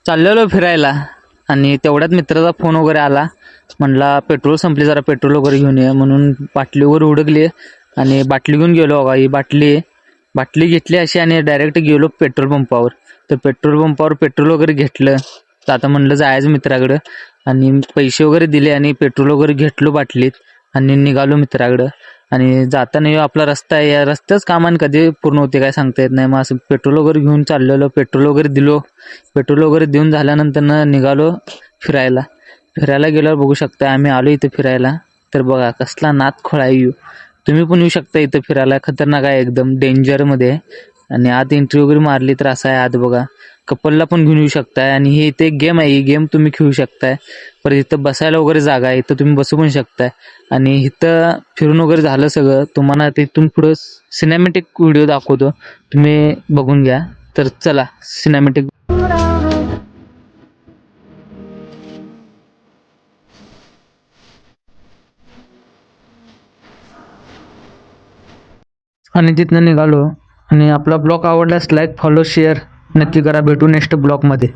चाललेलो फिरायला आणि तेवढ्यात मित्राचा फोन वगैरे आला. म्हणला पेट्रोल संपली, जरा पेट्रोल वगैरे घेऊन ये म्हणून बाटली वगैरे हुडकली आणि बाटली घेऊन गेलो. बघा ही बाटली बाटली घेतली अशी आणि डायरेक्ट गेलो पेट्रोल पंपावर. तर पेट्रोल पंपावर पेट्रोल वगैरे घेतलं. तर आता म्हणलं जायचं मित्राकडं आणि पैसे वगैरे दिले आणि पेट्रोल वगैरे घेतलो बाटलीत आणि निघालो मित्राकडं. आणि जाताना ह्यो आपला रस्ता आहे, या रस्त्याच कामान कधी पूर्ण होते काय सांगता येत नाही. मग असं पेट्रोल वगैरे घेऊन चाललेलो, पेट्रोल वगैरे दिलो. पेट्रोल वगैरे देऊन झाल्यानंतर निघालो फिरायला. फिरायला गेल्यावर बघू शकता आम्ही आलो इथं फिरायला. तर बघा कसला नाद खोळा आहे. तुम्ही पण येऊ शकता इथं फिरायला. खतरनाक आहे, एकदम डेंजरमध्ये आहे. आणि आत एंट्री वगैरे मारली तर असं आहे आत बघा. कपलला पण घेऊन येऊ शकताय आणि हे इथे एक गेम आहे, ही गेम तुम्ही खेळू शकताय. परत इथं बसायला वगैरे जागा आहे, इथं तुम्ही बसू पण शकताय. आणि इथं फिरून वगैरे झालं सगळं, तुम्हाला तिथून पुढं सिनेमॅटिक व्हिडिओ दाखवतो, तुम्ही बघून घ्या. तर चला सिनेमॅटिक. आणि तिथनं निघालो. आणि आपला ब्लॉग आवडल्यास लाईक फॉलो शेअर नक्की करा. भेटू नेक्स्ट ब्लॉगमध्ये.